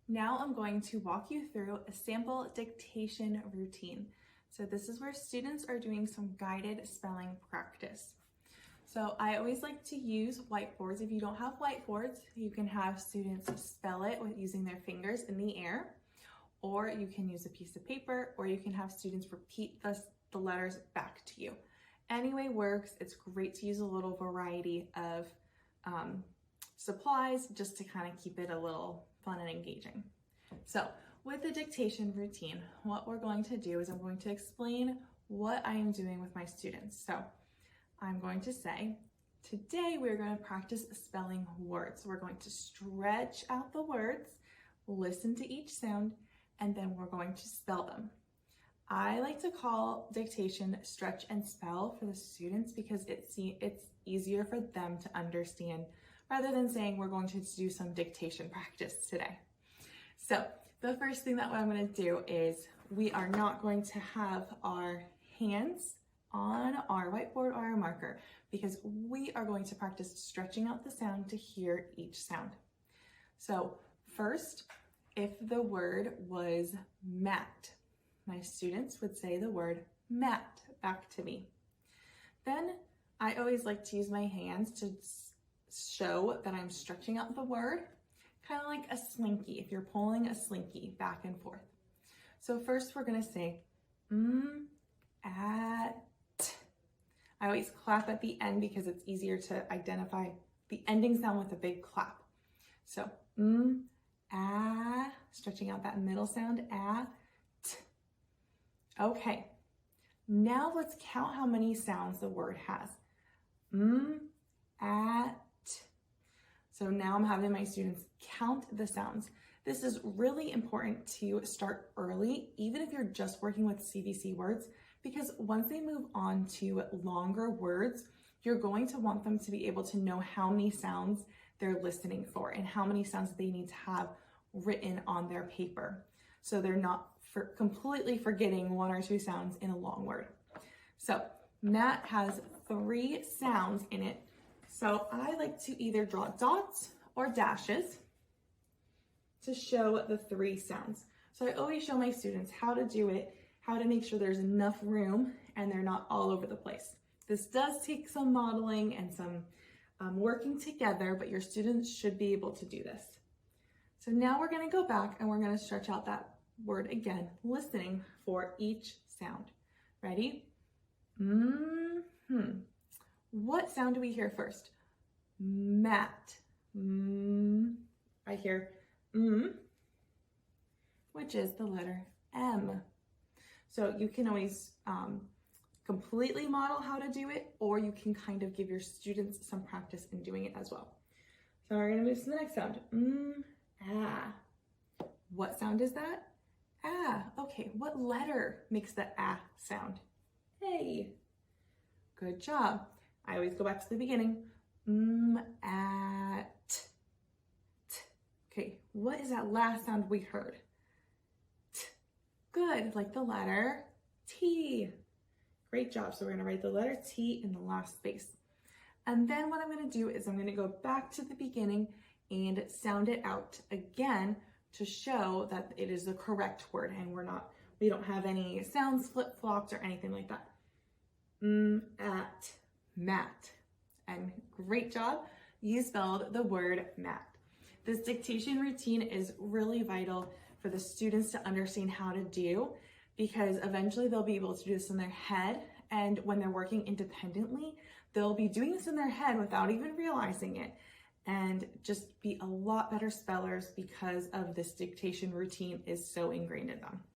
Now I'm going to walk you through a sample dictation routine. So this is where students are doing some guided spelling practice. So I always like to use whiteboards. If you don't have whiteboards, you can have students spell it with using their fingers in the air, or you can use a piece of paper, or you can have students repeat the letters back to you. Any way works. It's great to use a little variety of supplies just to kind of keep it a little fun and engaging. So with the dictation routine, what we're going to do is I'm going to explain what I am doing with my students. So I'm going to say, today we're going to practice spelling words. We're going to stretch out the words, listen to each sound, and then we're going to spell them. I like to call dictation stretch and spell for the students because it's easier for them to understand rather than saying we're going to do some dictation practice today. So the first thing that I'm going to do is we are not going to have our hands on our whiteboard or our marker because we are going to practice stretching out the sound to hear each sound. So first, if the word was mat, my students would say the word mat back to me. Then I always like to use my hands to show that I'm stretching out the word, kind of like a slinky, if you're pulling a slinky back and forth. So first we're going to say at. I always clap at the end because it's easier to identify the ending sound with a big clap. So stretching out that middle sound, at. Okay, now let's count how many sounds the word has. At. So now I'm having my students count the sounds. This is really important to start early, even if you're just working with CVC words, because once they move on to longer words, you're going to want them to be able to know how many sounds they're listening for and how many sounds they need to have written on their paper. So they're not completely forgetting one or two sounds in a long word. So mat has 3 sounds in it. So I like to either draw dots or dashes to show the 3 sounds. So I always show my students how to do it, how to make sure there's enough room and they're not all over the place. This does take some modeling and some working together, but your students should be able to do this. So now we're going to go back and we're going to stretch out that word again, listening for each sound. Ready? What sound do we hear first? Mat. I hear which is the letter M. So you can always completely model how to do it, or you can kind of give your students some practice in doing it as well. So we're going to move to the next sound. Ah. What sound is that? Ah. Okay, what letter makes the ah sound? A. Good job. I always go back to the beginning. At. T. Okay, what is that last sound we heard? T. Good, like the letter T. Great job. So we're going to write the letter T in the last space. And then what I'm going to do is I'm going to go back to the beginning and sound it out again to show that it is the correct word and we don't have any sounds flip-flopped or anything like that. At. Mat. And great job. You spelled the word mat. This dictation routine is really vital for the students to understand how to do, because eventually they'll be able to do this in their head, and when they're working independently, they'll be doing this in their head without even realizing it and just be a lot better spellers because of this dictation routine is so ingrained in them.